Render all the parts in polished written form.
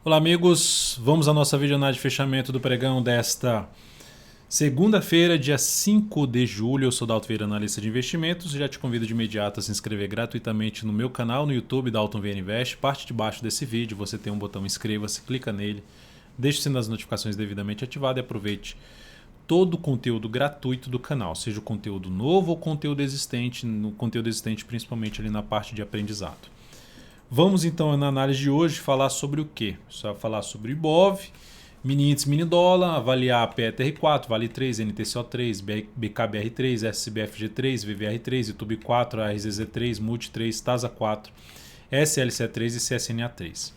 Olá, amigos. Vamos à nossa videoanálise de fechamento do pregão desta segunda-feira, dia 5 de julho. Eu sou Dalton Vieira, analista de investimentos. Já te convido de imediato a se inscrever gratuitamente no meu canal no YouTube, Dalton Vieira Invest. Parte de baixo desse vídeo você tem um botão inscreva-se, clica nele, deixe o sininho das notificações devidamente ativado e aproveite todo o conteúdo gratuito do canal, seja o conteúdo novo ou conteúdo existente, no conteúdo existente principalmente ali na parte de aprendizado. Vamos então na análise de hoje falar sobre o quê? Só falar sobre o Ibov, mini índice, mini dólar, avaliar PETR4, Vale 3, NTCO3, BKBR3, SBFG3, VVR3, YouTube 4, ARZZ3, Multi 3, TASA 4, SLC3 e CSNA3.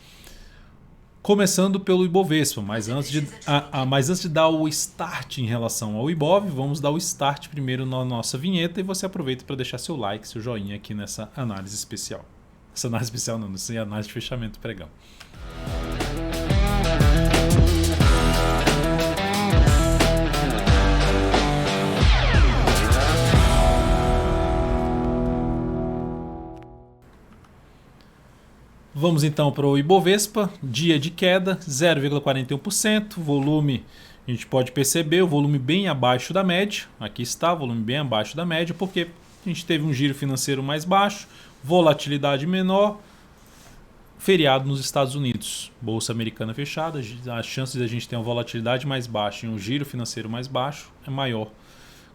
Começando pelo Ibovespa, mas antes de dar o start em relação ao Ibov, vamos dar o start primeiro na nossa vinheta e você aproveita para deixar seu like, seu joinha aqui nessa análise especial. Essa análise especial não, essa é a análise de fechamento do pregão. Vamos então para o Ibovespa, dia de queda, 0,41%, volume, a gente pode perceber, o volume bem abaixo da média, aqui está, o volume bem abaixo da média, porque a gente teve um giro financeiro mais baixo, volatilidade menor, feriado nos Estados Unidos, bolsa americana fechada, as chances de a gente ter uma volatilidade mais baixa e um giro financeiro mais baixo é maior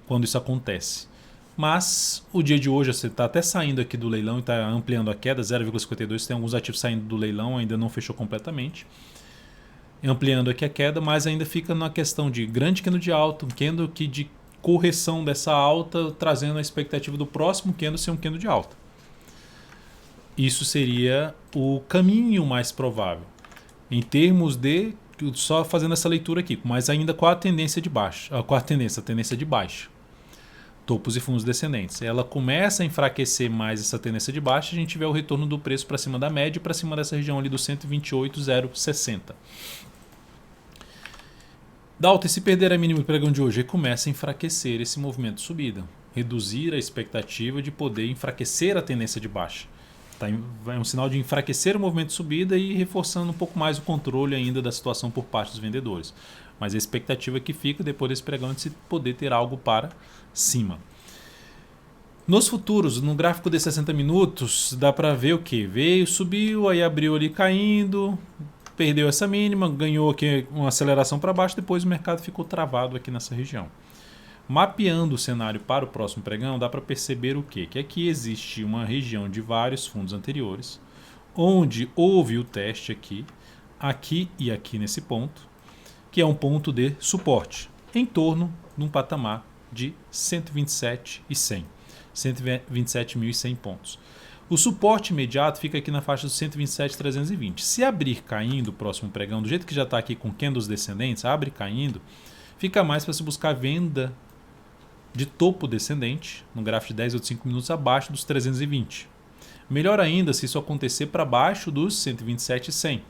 quando isso acontece. Mas o dia de hoje você está até saindo aqui do leilão e está ampliando a queda, 0,52, tem alguns ativos saindo do leilão, ainda não fechou completamente. Ampliando aqui a queda, mas ainda fica na questão de grande candle de alta, um candle que de correção dessa alta, trazendo a expectativa do próximo candle ser um candle de alta. Isso seria o caminho mais provável. Em termos de, só fazendo essa leitura aqui, mas ainda com a tendência de baixa, a tendência de baixa. Topos e fundos descendentes. Ela começa a enfraquecer mais essa tendência de baixa, a gente vê o retorno do preço para cima da média e para cima dessa região ali do 128,060. Dalton, se perder a mínima do pregão de hoje, começa a enfraquecer esse movimento de subida, reduzir a expectativa de poder enfraquecer a tendência de baixa. É um sinal de enfraquecer o movimento de subida e reforçando um pouco mais o controle ainda da situação por parte dos vendedores. Mas a expectativa que fica depois desse pregão é de se poder ter algo para cima. Nos futuros, no gráfico de 60 minutos, dá para ver o que? Veio, subiu, aí abriu ali caindo, perdeu essa mínima, ganhou aqui uma aceleração para baixo, depois o mercado ficou travado aqui nessa região. Mapeando o cenário para o próximo pregão, dá para perceber o quê? Que aqui existe uma região de vários fundos anteriores, onde houve o teste aqui e aqui nesse ponto, que é um ponto de suporte, em torno de um patamar de 127.100, 127.100 pontos. O suporte imediato fica aqui na faixa dos 127.320. Se abrir caindo o próximo pregão, do jeito que já está aqui com candles descendentes, abre caindo, fica mais para se buscar venda de topo descendente, no gráfico de 10 ou de 5 minutos abaixo dos 320. Melhor ainda se isso acontecer para baixo dos 127.100.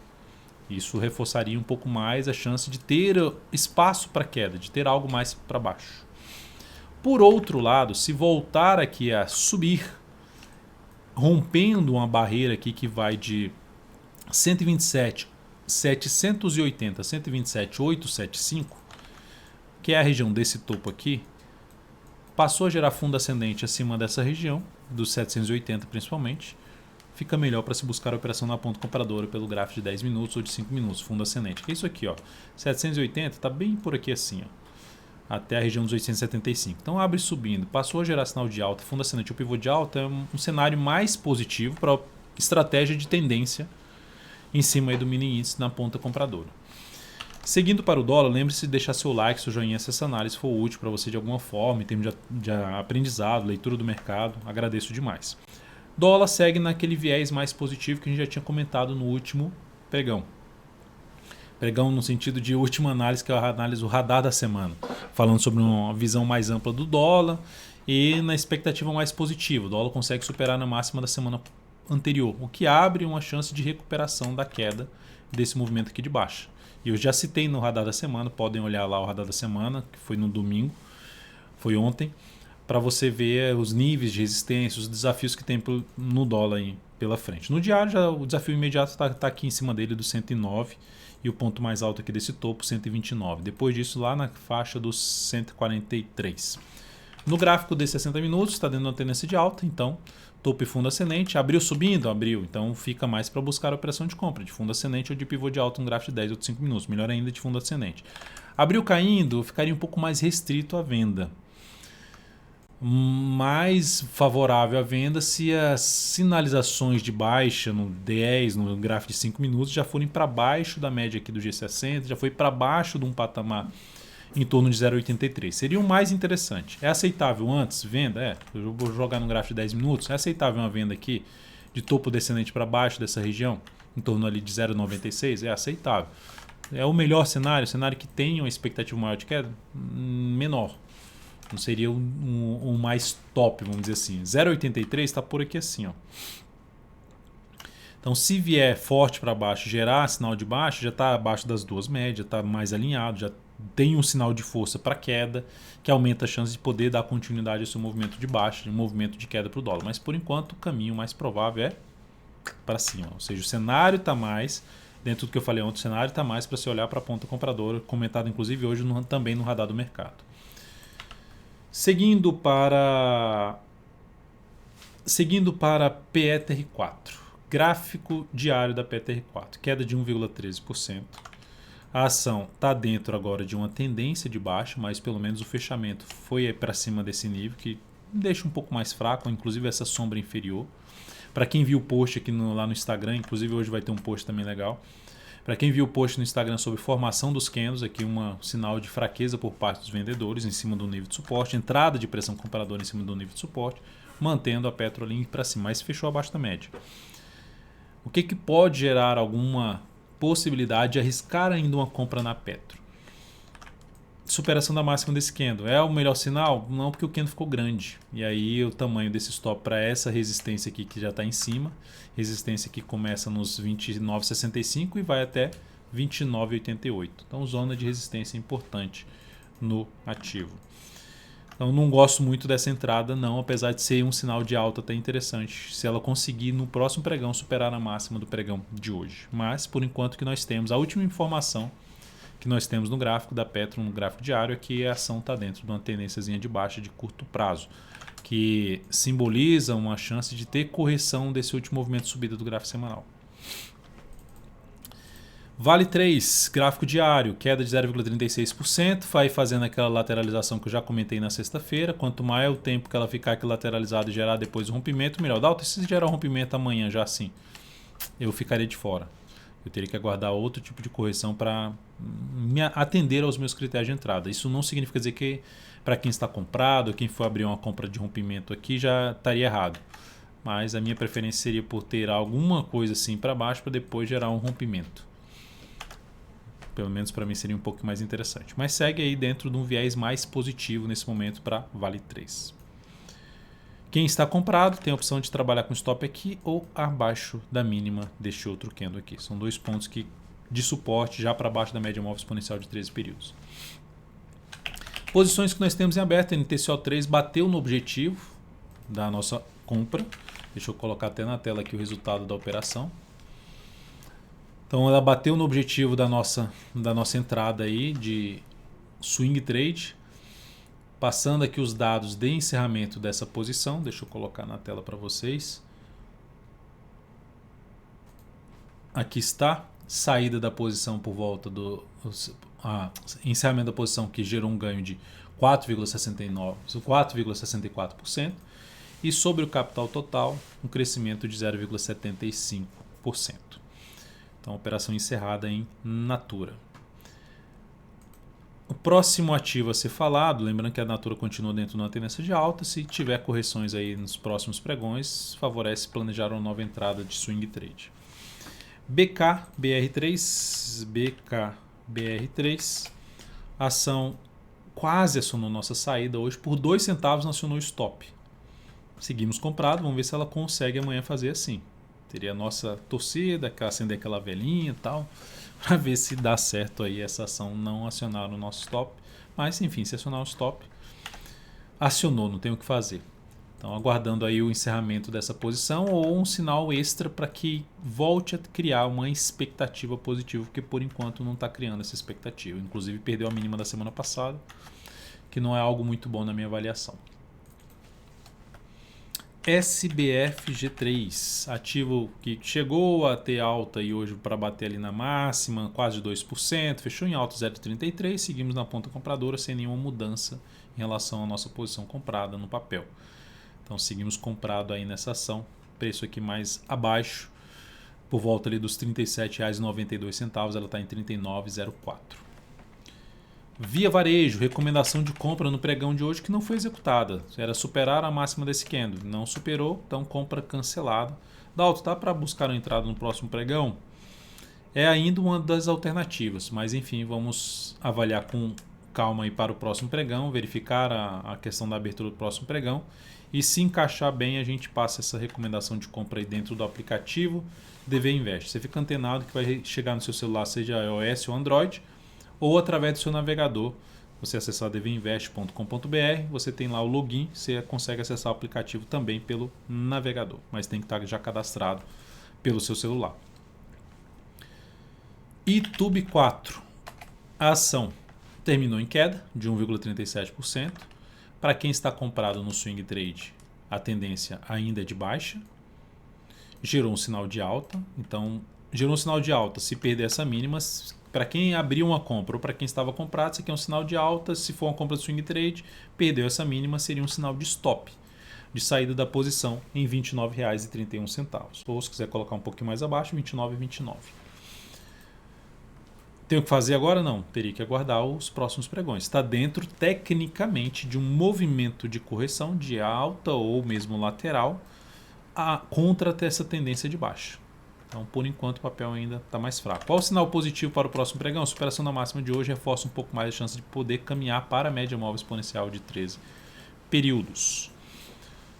Isso reforçaria um pouco mais a chance de ter espaço para queda, de ter algo mais para baixo. Por outro lado, se voltar aqui a subir, rompendo uma barreira aqui que vai de 127.780 a 127.875, que é a região desse topo aqui, passou a gerar fundo ascendente acima dessa região, dos 780 principalmente, fica melhor para se buscar a operação na ponta compradora pelo gráfico de 10 minutos ou de 5 minutos, fundo ascendente. Que é isso aqui, ó, 780 está bem por aqui assim, ó, até a região dos 875. Então abre subindo, passou a gerar sinal de alta, fundo ascendente, o pivô de alta é um cenário mais positivo para estratégia de tendência em cima aí do mini índice na ponta compradora. Seguindo para o dólar, lembre-se de deixar seu like, seu joinha se essa análise for útil para você de alguma forma, em termos de aprendizado, leitura do mercado, agradeço demais. Dólar segue naquele viés mais positivo que a gente já tinha comentado no último pregão. Pregão no sentido de última análise, que é a análise do radar da semana, falando sobre uma visão mais ampla do dólar e na expectativa mais positiva. O dólar consegue superar na máxima da semana anterior, o que abre uma chance de recuperação da queda desse movimento aqui de baixa. E eu já citei no radar da semana, podem olhar lá o radar da semana, que foi no domingo, foi ontem, para você ver os níveis de resistência, os desafios que tem no dólar pela frente. No diário, já o desafio imediato está aqui em cima dele do 109 e o ponto mais alto aqui desse topo, 129. Depois disso, lá na faixa dos 143. No gráfico de 60 minutos, está dentro de uma tendência de alta, então topo e fundo ascendente. Abriu subindo? Abriu. Então fica mais para buscar a operação de compra, de fundo ascendente ou de pivô de alta, um gráfico de 10 ou de 5 minutos. Melhor ainda, de fundo ascendente. Abriu caindo, ficaria um pouco mais restrito à venda. Mais favorável à venda se as sinalizações de baixa no 10, no gráfico de 5 minutos, já forem para baixo da média aqui do G60, já foi para baixo de um patamar em torno de 0,83. Seria o mais interessante. É aceitável antes venda? Eu vou jogar no gráfico de 10 minutos. É aceitável uma venda aqui de topo descendente para baixo dessa região, em torno ali de 0,96? É aceitável. É o melhor cenário, cenário que tem uma expectativa maior de queda? Menor. Não seria o mais top, vamos dizer assim. 0,83 está por aqui assim, ó. Então, se vier forte para baixo, gerar sinal de baixo, já está abaixo das duas médias, está mais alinhado, já tem um sinal de força para queda, que aumenta a chance de poder dar continuidade a esse movimento de baixa, de um movimento de queda para o dólar. Mas, por enquanto, o caminho mais provável é para cima. Ou seja, o cenário está mais, dentro do que eu falei ontem, o cenário está mais para se olhar para a ponta compradora, comentado inclusive hoje também no radar do mercado. Seguindo para PETR4, gráfico diário da PETR4, queda de 1,13%. A ação está dentro agora de uma tendência de baixa, mas pelo menos o fechamento foi para cima desse nível, que deixa um pouco mais fraco, inclusive essa sombra inferior. Para quem viu o post aqui lá no Instagram, inclusive hoje vai ter um post também legal. Para quem viu o post no Instagram sobre formação dos candles, aqui um sinal de fraqueza por parte dos vendedores em cima do nível de suporte, entrada de pressão compradora em cima do nível de suporte, mantendo a Petrolink para cima, mas fechou abaixo da média. O que pode gerar alguma possibilidade de arriscar ainda uma compra na Petro? Superação da máxima desse candle. É o melhor sinal? Não, porque o candle ficou grande. E aí o tamanho desse stop para essa resistência aqui que já está em cima. Resistência que começa nos 29,65 e vai até 29,88. Então zona de resistência importante no ativo. Então não gosto muito dessa entrada não, apesar de ser um sinal de alta até interessante. Se ela conseguir no próximo pregão superar a máxima do pregão de hoje. Mas por enquanto que nós temos, a última informação que nós temos no gráfico da Petro, no gráfico diário, é que a ação está dentro de uma tendênciazinha de baixa de curto prazo, que simboliza uma chance de ter correção desse último movimento de subida do gráfico semanal. Vale 3, gráfico diário, queda de 0,36%, vai fazendo aquela lateralização que eu já comentei na sexta-feira. Quanto mais o tempo que ela ficar aqui lateralizada e gerar depois o rompimento, melhor. Dalton, se gerar o rompimento amanhã já assim, eu ficaria de fora. Eu teria que aguardar outro tipo de correção para me atender aos meus critérios de entrada. Isso não significa dizer que para quem está comprado, quem for abrir uma compra de rompimento aqui já estaria errado. Mas a minha preferência seria por ter alguma coisa assim para baixo para depois gerar um rompimento. Pelo menos para mim seria um pouco mais interessante. Mas segue aí dentro de um viés mais positivo nesse momento para Vale 3. Quem está comprado tem a opção de trabalhar com stop aqui ou abaixo da mínima deste outro candle aqui. São dois pontos de suporte já para baixo da média móvel exponencial de 13 períodos. Posições que nós temos em aberto, NTCO3 bateu no objetivo da nossa compra. Deixa eu colocar até na tela aqui o resultado da operação. Então ela bateu no objetivo da nossa entrada aí de swing trade. Passando aqui os dados de encerramento dessa posição, deixa eu colocar na tela para vocês. Aqui está, saída da posição por volta do encerramento da posição que gerou um ganho de 4,64% e sobre o capital total um crescimento de 0,75%. Então operação encerrada em Natura. O próximo ativo a ser falado, lembrando que a Natura continua dentro de uma tendência de alta, se tiver correções aí nos próximos pregões, favorece planejar uma nova entrada de swing trade. BKBR3, ação quase acionou nossa saída hoje, por 2 centavos acionou o stop. Seguimos comprado, vamos ver se ela consegue amanhã fazer assim. Teria a nossa torcida, acender aquela velhinha e tal, para ver se dá certo aí essa ação não acionar no nosso stop. Mas enfim, se acionar o stop, acionou, não tem o que fazer. Então, aguardando aí o encerramento dessa posição ou um sinal extra para que volte a criar uma expectativa positiva, porque por enquanto não está criando essa expectativa. Inclusive, perdeu a mínima da semana passada, que não é algo muito bom na minha avaliação. SBFG3, ativo que chegou a ter alta e hoje para bater ali na máxima, quase 2%, fechou em alta 0,33, seguimos na ponta compradora sem nenhuma mudança em relação à nossa posição comprada no papel. Então seguimos comprado aí nessa ação, preço aqui mais abaixo, por volta ali dos R$ 37,92, ela está em R$ 39,04. Via Varejo, recomendação de compra no pregão de hoje que não foi executada, era superar a máxima desse candle, não superou, então compra cancelada. Dalton, tá para buscar uma entrada no próximo pregão? É ainda uma das alternativas, mas enfim, vamos avaliar com calma aí para o próximo pregão, verificar a questão da abertura do próximo pregão. E se encaixar bem, a gente passa essa recomendação de compra aí dentro do aplicativo DV Invest. Você fica antenado que vai chegar no seu celular, seja iOS ou Android, ou através do seu navegador. Você acessar dvinvest.com.br, você tem lá o login, você consegue acessar o aplicativo também pelo navegador, mas tem que estar já cadastrado pelo seu celular. Itube 4, a ação terminou em queda de 1,37%. Para quem está comprado no swing trade, a tendência ainda é de baixa. Gerou um sinal de alta. Então, gerou um sinal de alta. Se perder essa mínima, para quem abriu uma compra ou para quem estava comprado, isso aqui é um sinal de alta. Se for uma compra de swing trade, perdeu essa mínima, seria um sinal de stop, de saída da posição em R$ 29,31. Ou se quiser colocar um pouquinho mais abaixo, R$ 29,29. Tenho que fazer agora? Não. Teria que aguardar os próximos pregões. Está dentro, tecnicamente, de um movimento de correção de alta ou mesmo lateral contra essa tendência de baixa. Então, por enquanto, o papel ainda está mais fraco. Qual o sinal positivo para o próximo pregão? A superação da máxima de hoje reforça um pouco mais a chance de poder caminhar para a média móvel exponencial de 13 períodos.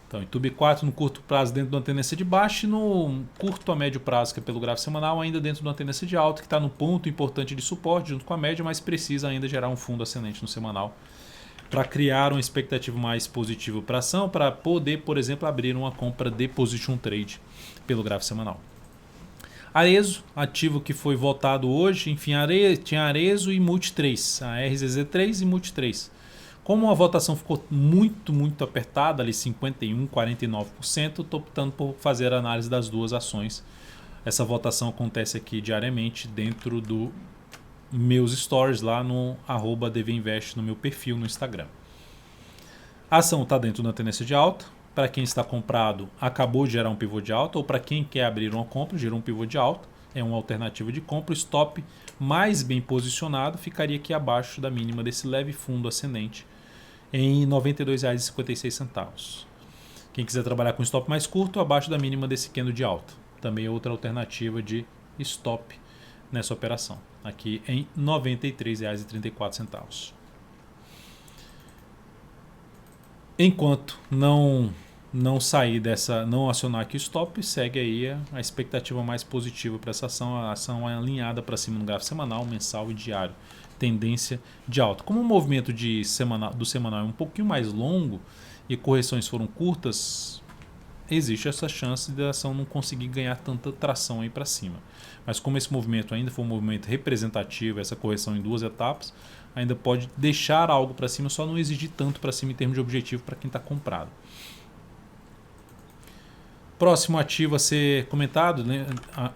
Então, Itube 4 no curto prazo dentro de uma tendência de baixa e no curto a médio prazo, que é pelo gráfico semanal, ainda dentro de uma tendência de alta, que está no ponto importante de suporte junto com a média, mas precisa ainda gerar um fundo ascendente no semanal para criar uma expectativa mais positiva para a ação, para poder, por exemplo, abrir uma compra de position trade pelo gráfico semanal. Arezo, ativo que foi votado hoje, enfim, tinha Arezo e Multi3, a RZZ3 e Multi3. Como a votação ficou muito apertada, ali 51%, 49%, estou optando por fazer a análise das duas ações. Essa votação acontece aqui diariamente dentro do meus stories lá no @dvinvest no meu perfil no Instagram. A ação está dentro da tendência de alta. Para quem está comprado, acabou de gerar um pivô de alta, ou para quem quer abrir uma compra, gerou um pivô de alta. É uma alternativa de compra. O stop mais bem posicionado ficaria aqui abaixo da mínima desse leve fundo ascendente em R$ 92,56. Quem quiser trabalhar com stop mais curto, abaixo da mínima desse candle de alta. Também é outra alternativa de stop nessa operação. Aqui em R$ 93,34. Enquanto não sair dessa, não acionar aqui o stop, segue aí a expectativa mais positiva para essa ação. A ação é alinhada para cima no gráfico semanal, mensal e diário. Tendência de alta. Como o movimento do semanal é um pouquinho mais longo e correções foram curtas, existe essa chance da ação não conseguir ganhar tanta tração aí para cima. Mas como esse movimento ainda foi um movimento representativo, essa correção em duas etapas, ainda pode deixar algo para cima, só não exigir tanto para cima em termos de objetivo para quem está comprado. Próximo ativo a ser comentado, né?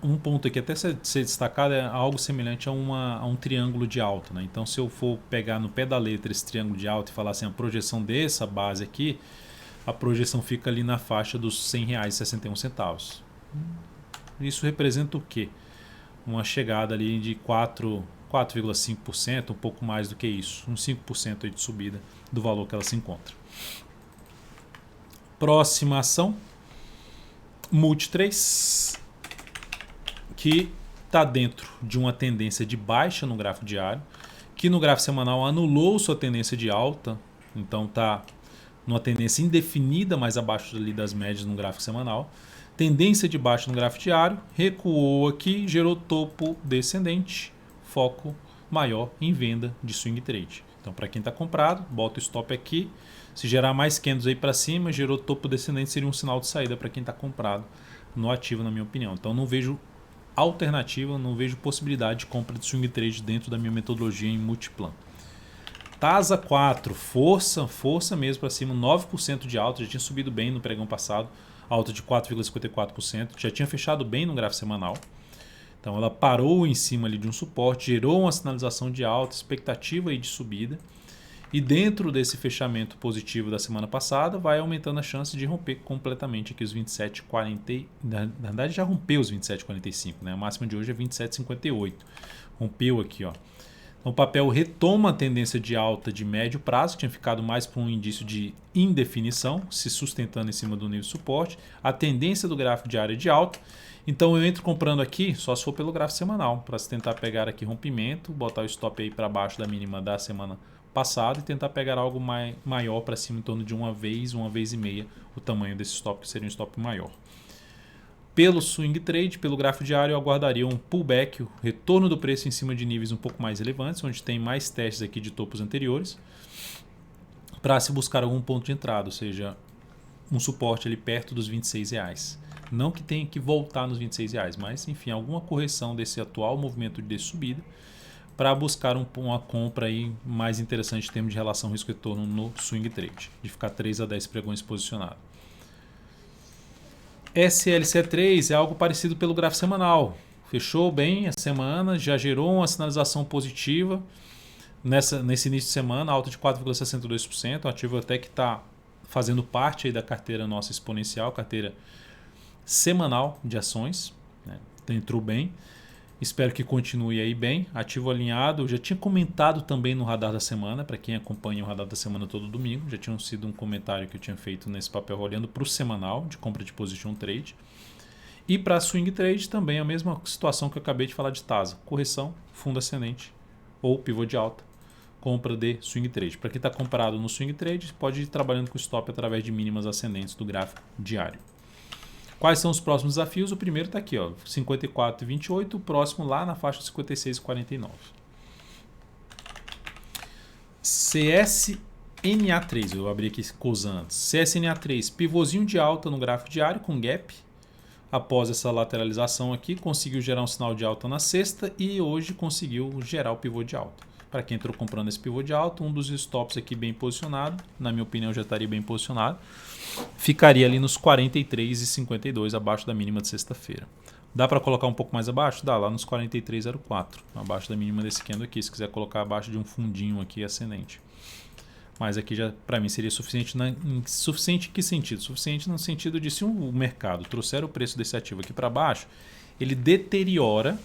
Um ponto aqui até ser destacado é algo semelhante a um triângulo de alta. Né? Então, se eu for pegar no pé da letra esse triângulo de alta e falar assim, a projeção dessa base aqui, a projeção fica ali na faixa dos R$ 100,61. Isso representa o quê? Uma chegada ali de 4,5%, um pouco mais do que isso, uns 5% aí de subida do valor que ela se encontra. Próxima ação. Multi3, que está dentro de uma tendência de baixa no gráfico diário, que no gráfico semanal anulou sua tendência de alta, então está numa tendência indefinida mais abaixo ali das médias no gráfico semanal. Tendência de baixa no gráfico diário, recuou aqui, gerou topo descendente, foco maior em venda de swing trade. Então, para quem está comprado, bota o stop aqui. Se gerar mais candles aí para cima, gerou topo descendente, seria um sinal de saída para quem está comprado no ativo, na minha opinião. Então, não vejo alternativa, não vejo possibilidade de compra de swing trade dentro da minha metodologia em Multiplan. TASA 4, força mesmo para cima, 9% de alta, já tinha subido bem no pregão passado, alta de 4,54%, já tinha fechado bem no gráfico semanal. Então ela parou em cima ali de um suporte, gerou uma sinalização de alta, expectativa aí de subida. E dentro desse fechamento positivo da semana passada, vai aumentando a chance de romper completamente aqui os 27,40. Na verdade já rompeu os 27,45, né? A máxima de hoje é 27,58. Rompeu aqui, ó. Então, o papel retoma a tendência de alta de médio prazo, que tinha ficado mais para um indício de indefinição, se sustentando em cima do nível de suporte. A tendência do gráfico diário é de alta. Então eu entro comprando aqui só se for pelo gráfico semanal, para tentar pegar aqui rompimento, botar o stop aí para baixo da mínima da semana passada e tentar pegar algo maior para cima, em torno de uma vez e meia o tamanho desse stop, que seria um stop maior. Pelo swing trade, pelo gráfico diário, eu aguardaria um pullback, o retorno do preço em cima de níveis um pouco mais relevantes, onde tem mais testes aqui de topos anteriores, para se buscar algum ponto de entrada, ou seja, um suporte ali perto dos R$26. Não que tenha que voltar nos R$26, mas enfim, alguma correção desse atual movimento de subida para buscar uma compra aí mais interessante em termos de relação risco-retorno no swing trade, de ficar 3 a 10 pregões posicionado. SLC3 é algo parecido pelo gráfico semanal. Fechou bem a semana, já gerou uma sinalização positiva nesse início de semana, alta de 4,62%, um ativo até que está fazendo parte aí da carteira nossa exponencial, carteira semanal de ações, né? Entrou bem. Espero que continue aí bem, ativo alinhado. Eu já tinha comentado também no radar da semana, para quem acompanha o radar da semana todo domingo, já tinha sido um comentário que eu tinha feito nesse papel olhando para o semanal de compra de position trade. E para swing trade também a mesma situação que eu acabei de falar de TASA, correção, fundo ascendente ou pivô de alta, compra de swing trade. Para quem está comprado no swing trade, pode ir trabalhando com stop através de mínimas ascendentes do gráfico diário. Quais são os próximos desafios? O primeiro está aqui, ó, 54,28, o próximo lá na faixa 56,49. CSNA3, eu abri aqui COSAN antes. CSNA3, pivôzinho de alta no gráfico diário com gap. Após essa lateralização aqui, conseguiu gerar um sinal de alta na sexta e hoje conseguiu gerar o pivô de alta. Para quem entrou comprando esse pivô de alta, um dos stops aqui bem posicionado, na minha opinião já estaria bem posicionado, ficaria ali nos 43,52 abaixo da mínima de sexta-feira. Dá para colocar um pouco mais abaixo? Dá, lá nos 43,04, abaixo da mínima desse candle aqui, se quiser colocar abaixo de um fundinho aqui ascendente. Mas aqui já para mim seria suficiente. Suficiente em que sentido? Suficiente no sentido de se o mercado trouxer o preço desse ativo aqui para baixo, ele deteriora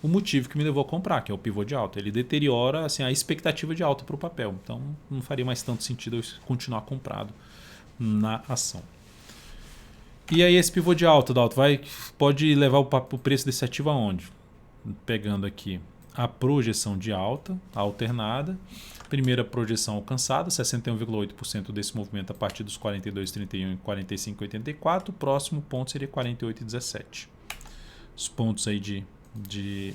o motivo que me levou a comprar, que é o pivô de alta. Ele deteriora assim, a expectativa de alta para o papel. Então não faria mais tanto sentido eu continuar comprado na ação. E aí esse pivô de alta, Dalton, pode levar o preço desse ativo aonde? Pegando aqui a projeção de alta alternada, primeira projeção alcançada, 61,8% desse movimento a partir dos 42,31 e 45,84, o próximo ponto seria 48,17. Os pontos aí de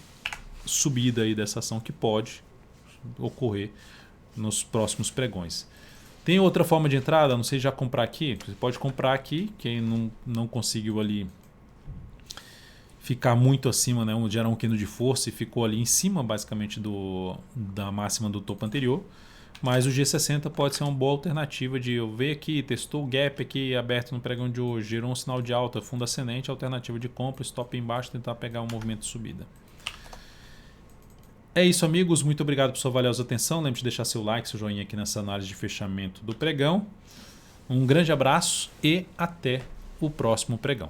subida aí dessa ação que pode ocorrer nos próximos pregões. Tem outra forma de entrada? Não sei, já comprar aqui? Você pode comprar aqui, quem não conseguiu ali ficar muito acima, né, gerar um candle de força e ficou ali em cima basicamente da máxima do topo anterior. Mas o G60 pode ser uma boa alternativa de eu ver aqui, testou o gap aqui aberto no pregão de hoje, gerou um sinal de alta, fundo ascendente, alternativa de compra, stop embaixo, tentar pegar um movimento de subida. É isso, amigos. Muito obrigado por sua valiosa atenção. Lembre de deixar seu like, seu joinha aqui nessa análise de fechamento do pregão. Um grande abraço e até o próximo pregão.